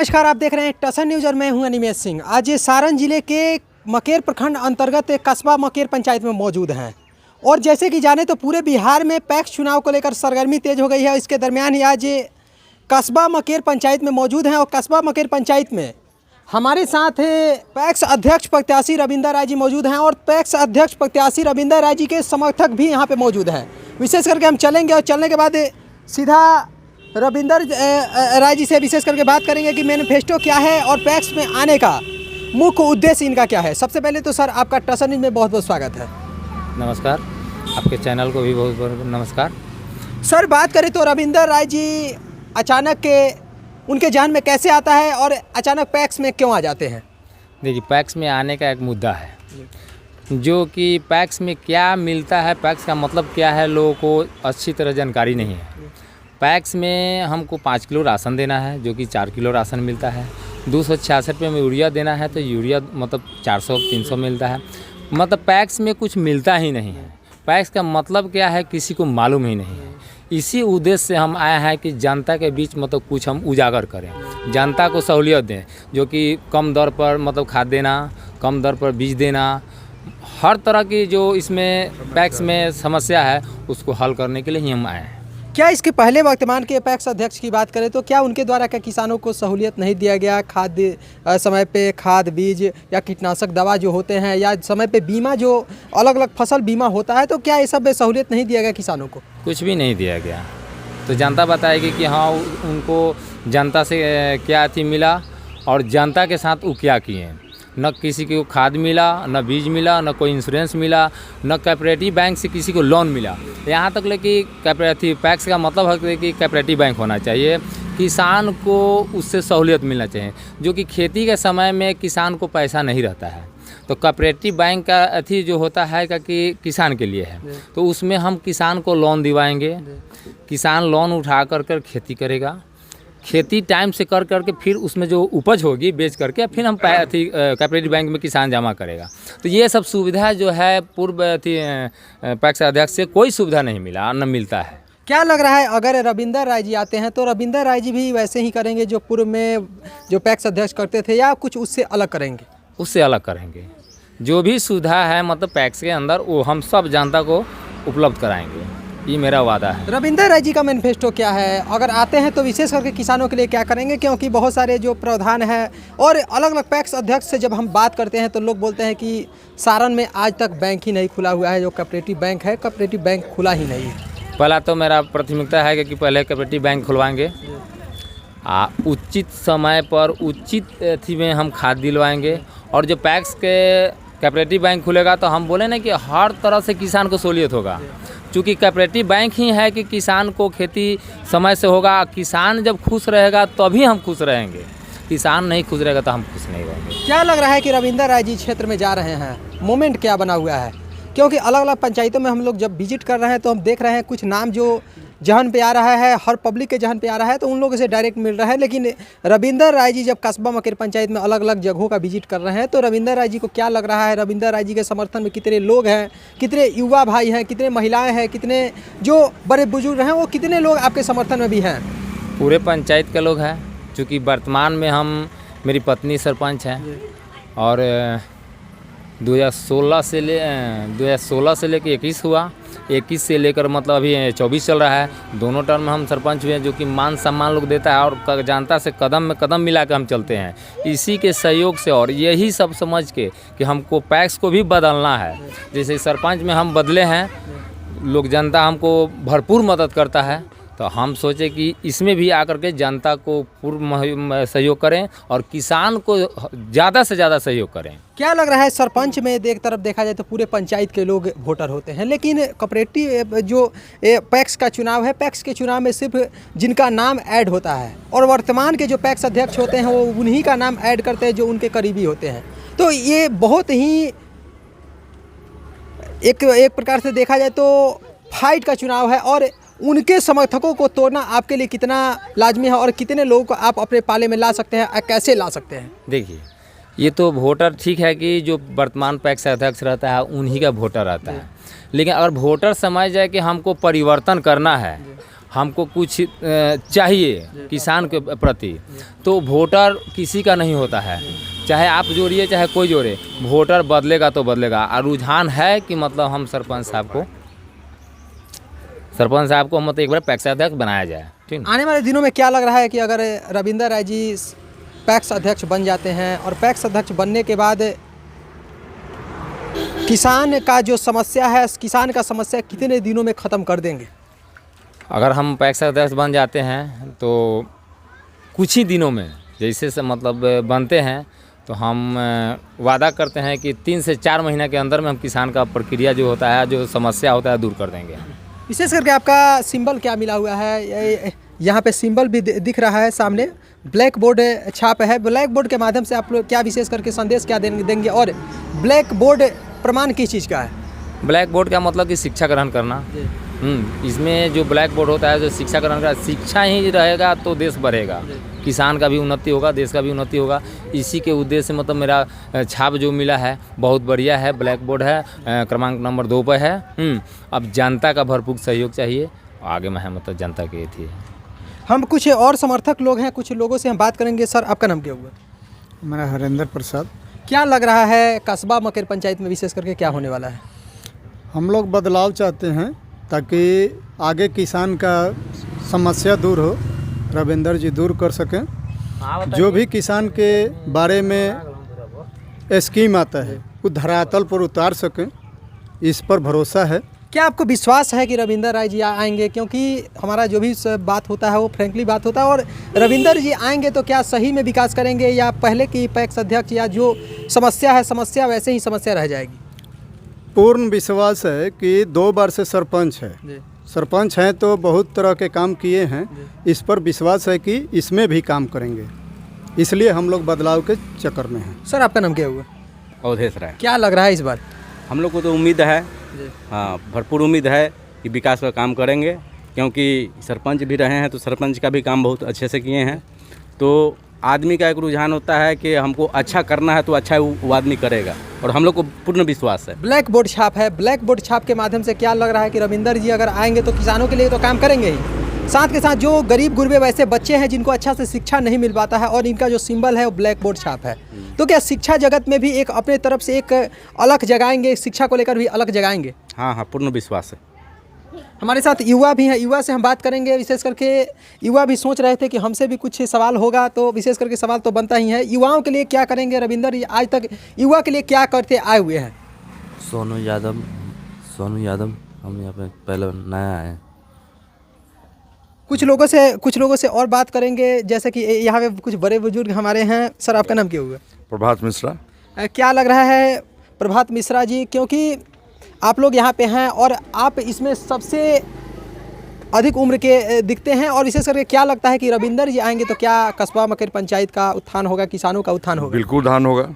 नमस्कार, आप देख रहे हैं टसन न्यूज़ और मैं हूं अनिमेश सिंह। आज सारण जिले के मकेर प्रखंड अंतर्गत कस्बा मकेर पंचायत में मौजूद हैं और जैसे कि जाने तो पूरे बिहार में पैक्स चुनाव को लेकर सरगर्मी तेज हो गई है। इसके दरमियान ही आज कस्बा मकेर पंचायत में मौजूद हैं और कस्बा मकेर पंचायत में हमारे साथ पैक्स अध्यक्ष प्रत्याशी रविंदर राय जी मौजूद हैं और पैक्स अध्यक्ष प्रत्याशी रविंदर राय जी के समर्थक भी यहाँ पे मौजूद हैं। विशेष करके हम चलेंगे और चलने के बाद सीधा रविंदर राय जी से विशेष करके बात करेंगे कि मैनिफेस्टो क्या है और पैक्स में आने का मुख्य उद्देश्य इनका क्या है। सबसे पहले तो सर आपका टसन न्यूज़ में बहुत बहुत स्वागत है। नमस्कार, आपके चैनल को भी बहुत बहुत नमस्कार। सर बात करें तो रविंदर राय जी अचानक के उनके जहन में कैसे आता है और अचानक पैक्स में क्यों आ जाते हैं? देखिए, पैक्स में आने का एक मुद्दा है जो कि पैक्स में क्या मिलता है, पैक्स का मतलब क्या है, लोगों को अच्छी तरह जानकारी नहीं है। पैक्स में हमको 5 किलो राशन देना है जो कि 4 किलो राशन मिलता है। 266 रुपये में यूरिया देना है तो यूरिया मतलब 400-300 मिलता है। मतलब पैक्स में कुछ मिलता ही नहीं है। पैक्स का मतलब क्या है किसी को मालूम ही नहीं है। इसी उद्देश्य से हम आए हैं कि जनता के बीच मतलब कुछ हम उजागर करें, जनता को सहूलियत दें, जो कि कम दर पर मतलब खाद देना, कम दर पर बीज देना, हर तरह की जो इसमें पैक्स में समस्या है उसको हल करने के लिए ही हम आए हैं। क्या इसके पहले वर्तमान के पैक्स अध्यक्ष की बात करें तो क्या उनके द्वारा क्या किसानों को सहूलियत नहीं दिया गया? खाद समय पे खाद बीज या कीटनाशक दवा जो होते हैं या समय पे बीमा जो अलग अलग फसल बीमा होता है, तो क्या ये सब सहूलियत नहीं दिया गया किसानों को? कुछ भी नहीं दिया गया। तो जनता बताएगी कि हाँ उनको जनता से क्या अथी मिला और जनता के साथ वो क्या किए। न किसी को खाद मिला, न बीज मिला, न कोई इंश्योरेंस मिला, न कोऑपरेटिव बैंक से किसी को लोन मिला। यहाँ तक ले कि पैक्स का मतलब है कि कोऑपरेटिव बैंक होना चाहिए, किसान को उससे सहूलियत मिलना चाहिए, जो कि खेती के समय में किसान को पैसा नहीं रहता है। तो कोऑपरेटिव बैंक का अथी जो होता है कि किसान के लिए है, तो उसमें हम किसान को लोन दिवाएंगे। किसान लोन उठा कर खेती करेगा, खेती टाइम से कर करके फिर उसमें जो उपज होगी बेच करके फिर हम कोऑपरेटिव बैंक में किसान जमा करेगा। तो ये सब सुविधा जो है पूर्व पैक्स अध्यक्ष से कोई सुविधा नहीं मिला, न मिलता है। क्या लग रहा है अगर रविंदर राय जी आते हैं तो रविंदर राय जी भी वैसे ही करेंगे जो पूर्व में जो पैक्स अध्यक्ष करते थे, या कुछ उससे अलग करेंगे? उससे अलग करेंगे। जो भी सुविधा है मतलब पैक्स के अंदर वो हम सब जनता को उपलब्ध कराएंगे, ये मेरा वादा है। रविंदर राय जी का मैनिफेस्टो क्या है? अगर आते हैं तो विशेष करके किसानों के लिए क्या करेंगे? क्योंकि बहुत सारे जो प्रावधान है और अलग अलग पैक्स अध्यक्ष से जब हम बात करते हैं तो लोग बोलते हैं कि सारण में आज तक बैंक ही नहीं खुला हुआ है, जो कोऑपरेटिव बैंक है कोऑपरेटिव बैंक खुला ही नहीं है। पहला तो मेरा प्राथमिकता है कि पहले कोऑपरेटिव बैंक खुलवाएंगे, उचित समय पर उचित अथी में हम खाद दिलवाएंगे। और जो पैक्स के कोऑपरेटिव बैंक खुलेगा तो हम बोले ना कि हर तरह से किसान को सहूलियत होगा, क्योंकि कोऑपरेटिव बैंक ही है कि किसान को खेती समय से होगा। किसान जब खुश रहेगा तभी हम खुश रहेंगे, किसान नहीं खुश रहेगा तो हम खुश नहीं रहेंगे। क्या लग रहा है कि रविंदर राय जी क्षेत्र में जा रहे हैं, मोमेंट क्या बना हुआ है? क्योंकि अलग अलग पंचायतों में हम लोग जब विजिट कर रहे हैं तो हम देख रहे हैं कुछ नाम जो जहन पे आ रहा है, हर पब्लिक के जहन पे आ रहा है, तो उन लोगों से डायरेक्ट मिल रहा है। लेकिन रविंदर राय जी जब कस्बा मकेर पंचायत में अलग अलग जगहों का विजिट कर रहे हैं तो रविंदर राय जी को क्या लग रहा है? रविंदर राय जी के समर्थन में कितने लोग हैं, कितने युवा भाई हैं, कितने महिलाएं हैं, कितने जो बड़े बुजुर्ग हैं, वो कितने लोग आपके समर्थन में भी हैं? पूरे पंचायत के लोग हैं, चूँकि वर्तमान में मेरी पत्नी सरपंच हैं और 2016 से लेकर 21 हुआ, 21 से लेकर मतलब अभी 24 चल रहा है। दोनों टर्म में हम सरपंच हुए हैं, जो कि मान सम्मान लोग देता है और जनता से कदम में कदम मिला के हम चलते हैं। इसी के सहयोग से और यही सब समझ के कि हमको पैक्स को भी बदलना है। जैसे सरपंच में हम बदले हैं, लोग जनता हमको भरपूर मदद करता है, तो हम सोचे कि इसमें भी आकर के जनता को पूर्ण सहयोग करें और किसान को ज़्यादा से ज़्यादा सहयोग करें। क्या लग रहा है सरपंच में एक तरफ देखा जाए तो पूरे पंचायत के लोग वोटर होते हैं, लेकिन कोऑपरेटिव जो पैक्स का चुनाव है, पैक्स के चुनाव में सिर्फ जिनका नाम ऐड होता है और वर्तमान के जो पैक्स अध्यक्ष होते हैं वो उन्हीं का नाम ऐड करते हैं जो उनके करीबी होते हैं। तो ये बहुत ही एक प्रकार से देखा जाए तो फाइट का चुनाव है और उनके समर्थकों को तोड़ना आपके लिए कितना लाजमी है और कितने लोगों को आप अपने पाले में ला सकते हैं, कैसे ला सकते हैं? देखिए, ये तो वोटर ठीक है कि जो वर्तमान पैक्स अध्यक्ष रहता है उन्हीं का वोटर रहता है, लेकिन अगर वोटर समझ जाए कि हमको परिवर्तन करना है, हमको कुछ चाहिए किसान के प्रति, तो वोटर किसी का नहीं होता है, चाहे आप जोड़िए चाहे कोई जोड़े, वोटर बदलेगा तो बदलेगा। और रुझान है कि मतलब हम सरपंच साहब को मतलब एक बार पैक्स अध्यक्ष बनाया जाए। ठीक, आने वाले दिनों में क्या लग रहा है कि अगर रविंदर राय जी पैक्स अध्यक्ष बन जाते हैं और पैक्स अध्यक्ष बनने के बाद किसान का जो समस्या है, किसान का समस्या कितने दिनों में ख़त्म कर देंगे? अगर हम पैक्स अध्यक्ष बन जाते हैं तो कुछ ही दिनों में, जैसे से मतलब बनते हैं तो हम वादा करते हैं कि 3 से 4 महीने के अंदर में हम किसान का प्रक्रिया जो होता है, जो समस्या होता है, दूर कर देंगे। विशेष करके आपका सिंबल क्या मिला हुआ है? यहाँ पे सिंबल भी दिख रहा है सामने, ब्लैक बोर्ड छाप है। ब्लैक बोर्ड के माध्यम से आप लोग क्या विशेष करके संदेश क्या देंगे और ब्लैक बोर्ड प्रमाण किस चीज़ का है? ब्लैक बोर्ड का मतलब कि शिक्षा ग्रहण करना। इसमें जो ब्लैक बोर्ड होता है, जो शिक्षा ग्रहण का, शिक्षा ही रहेगा तो देश बढ़ेगा, किसान का भी उन्नति होगा, देश का भी उन्नति होगा। इसी के उद्देश्य से मतलब मेरा छाप जो मिला है बहुत बढ़िया है, ब्लैक बोर्ड है, क्रमांक नंबर 2 पर है। अब जनता का भरपूर सहयोग चाहिए, आगे में है मतलब जनता की थी। हम कुछ और समर्थक लोग हैं, कुछ लोगों से हम बात करेंगे। सर, आपका नाम क्या हुआ? मेरा हरेंद्र प्रसाद। क्या लग रहा है कस्बा मकेर पंचायत में विशेष करके क्या होने वाला है? हम लोग बदलाव चाहते हैं ताकि आगे किसान का समस्या दूर हो, रविंदर जी दूर कर सकें। जो भी किसान के बारे में स्कीम आता है वो धरातल पर उतार सकें, इस पर भरोसा है। क्या आपको विश्वास है कि रविंदर राय जी आएंगे? क्योंकि हमारा जो भी बात होता है वो फ्रेंकली बात होता है, और रविंदर जी आएंगे तो क्या सही में विकास करेंगे या पहले की पैक्स अध्यक्ष या जो समस्या है, समस्या वैसे ही समस्या रह जाएगी? पूर्ण विश्वास है कि 2 बार से सरपंच है, सरपंच हैं तो बहुत तरह के काम किए हैं। इस पर विश्वास है कि इसमें भी काम करेंगे, इसलिए हम लोग बदलाव के चक्कर में हैं। सर, आपका नाम क्या हुआ? अवधेश राय। क्या लग रहा है इस बार? हम लोग को तो उम्मीद है, हाँ भरपूर उम्मीद है कि विकास का काम करेंगे, क्योंकि सरपंच भी रहे हैं तो सरपंच का भी काम बहुत अच्छे से किए हैं। तो आदमी का एक रुझान होता है कि हमको अच्छा करना है तो अच्छा वो आदमी करेगा, और हम लोग को पूर्ण विश्वास है। ब्लैक बोर्ड छाप है, ब्लैक बोर्ड छाप के माध्यम से क्या लग रहा है कि रविंदर जी अगर आएंगे तो किसानों के लिए तो काम करेंगे ही, साथ के साथ जो गरीब गुरबे वैसे बच्चे हैं जिनको अच्छा से शिक्षा नहीं मिल पाता है और इनका जो सिंबल है वो ब्लैक बोर्ड छाप है, तो क्या शिक्षा जगत में भी एक अपने तरफ से एक अलग जगाएंगे, शिक्षा को लेकर भी अलग जगाएंगे? हाँ हाँ, पूर्ण विश्वास है। हमारे साथ युवा भी हैं, युवा से हम बात करेंगे। विशेष करके युवा भी सोच रहे थे कि हमसे भी कुछ सवाल होगा, तो विशेष करके सवाल तो बनता ही है। युवाओं के लिए क्या करेंगे रविंदर? आज तक युवा के लिए क्या करते आए हुए हैं? सोनू यादव, हम यहाँ पे पहले नया आए। कुछ लोगों से और बात करेंगे, जैसे कि यहाँ पे कुछ बड़े बुजुर्ग हमारे हैं। सर, आपका नाम क्या हुआ? प्रभात मिश्रा। क्या लग रहा है प्रभात मिश्रा जी, क्योंकि आप लोग यहाँ पे हैं और आप इसमें सबसे अधिक उम्र के दिखते हैं, और विशेष करके क्या लगता है कि रविंदर जी आएंगे तो क्या कस्बा मकेर पंचायत का उत्थान होगा, किसानों का उत्थान होगा? बिल्कुल उत्थान होगा।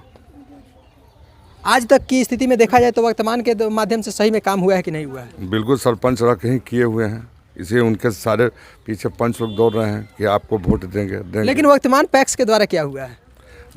आज तक की स्थिति में देखा जाए तो वर्तमान के माध्यम से सही में काम हुआ है कि नहीं हुआ है? बिल्कुल सरपंच रह के ही किए हुए हैं, इसलिए उनके सारे पीछे पंच लोग दौड़ रहे हैं कि आपको वोट देंगे। लेकिन वर्तमान पैक्स के द्वारा क्या हुआ है?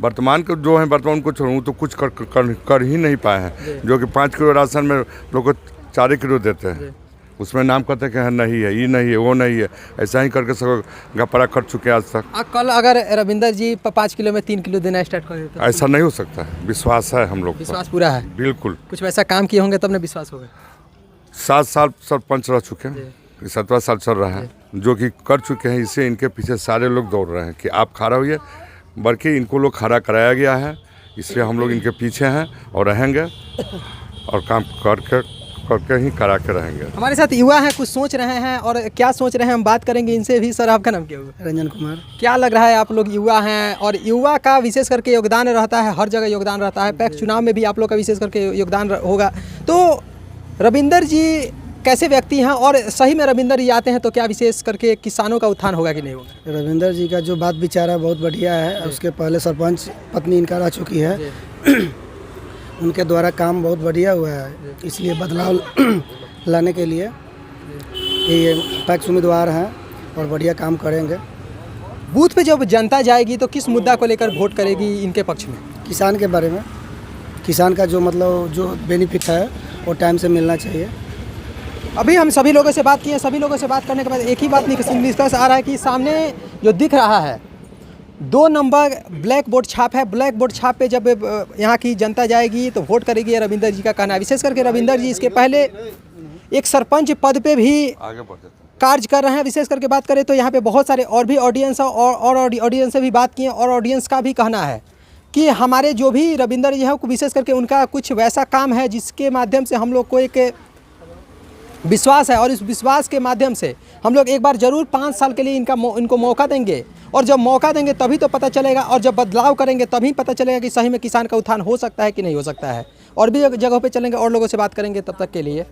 वर्तमान के जो है, वर्तमान को छोड़ूँ तो कुछ कर ही नहीं पाए हैं। जो कि 5 किलो राशन में लोग को 4 किलो देते हैं, उसमें नाम कहते हैं कि नहीं है, ये नहीं है, वो नहीं है, ऐसा ही करके सब गपरा कर चुके हैं आज तक। कल अगर रविंदर जी 5 किलो में 3 किलो देना स्टार्ट कर देते? ऐसा नहीं हो सकता है, विश्वास है हम लोग। विश्वास पूरा है? बिल्कुल। कुछ वैसा काम किए होंगे तब ना विश्वास होगा। 7 साल सरपंच रह चुके हैं, 7वां साल चल रहा है, जो कि कर चुके हैं। इससे इनके पीछे सारे लोग दौड़ रहे हैं कि आप खड़ा होइए, बल्कि इनको लोग खड़ा कराया गया है, इसलिए हम लोग इनके पीछे हैं और रहेंगे और काम करके ही करा के रहेंगे। हमारे साथ युवा हैं, कुछ सोच रहे हैं, और क्या सोच रहे हैं हम बात करेंगे इनसे भी। सर, आपका नाम क्या हुआ? रंजन कुमार। क्या लग रहा है, आप लोग युवा हैं और युवा का विशेष करके योगदान रहता है, हर जगह योगदान रहता है, पैक्स चुनाव में भी आप लोग का विशेष करके योगदान होगा, तो रविंदर जी कैसे व्यक्ति हैं, और सही में रविंदर जी आते हैं तो क्या विशेष करके किसानों का उत्थान होगा कि नहीं होगा? रविंदर जी का जो बात विचार है बहुत बढ़िया है। उसके पहले सरपंच पत्नी इनका रह चुकी है, उनके द्वारा काम बहुत बढ़िया हुआ है, इसलिए बदलाव लाने के लिए ये पैक्स उम्मीदवार हैं और बढ़िया काम करेंगे। बूथ पे जब जनता जाएगी तो किस मुद्दा को लेकर वोट करेगी इनके पक्ष में? किसान के बारे में, किसान का जो मतलब जो बेनिफिट है वो टाइम से मिलना चाहिए। अभी हम सभी लोगों से बात किए, सभी लोगों से बात करने के बाद एक ही बात निष्कर्ष आ रहा है कि सामने जो दिख रहा है 2 नंबर ब्लैक बोर्ड छाप है। ब्लैक बोर्ड छाप पे जब यहाँ की जनता जाएगी तो वोट करेगी, रविंदर जी का कहना है। विशेष करके रविंदर जी इसके पहले एक सरपंच पद पे भी कार्य कर रहे हैं। विशेष करके बात करें तो यहाँ पे बहुत सारे और भी ऑडियंस और ऑडियंस से भी बात किए और ऑडियंस का भी कहना है कि हमारे जो भी रविंदर जी हैं विशेष करके उनका कुछ वैसा काम है जिसके माध्यम से हम लोग को एक विश्वास है और इस विश्वास के माध्यम से हम लोग एक बार ज़रूर 5 साल के लिए इनको मौका देंगे और जब मौका देंगे तभी तो पता चलेगा और जब बदलाव करेंगे तभी पता चलेगा कि सही में किसान का उत्थान हो सकता है कि नहीं हो सकता है। और भी जगहों पे चलेंगे और लोगों से बात करेंगे, तब तक के लिए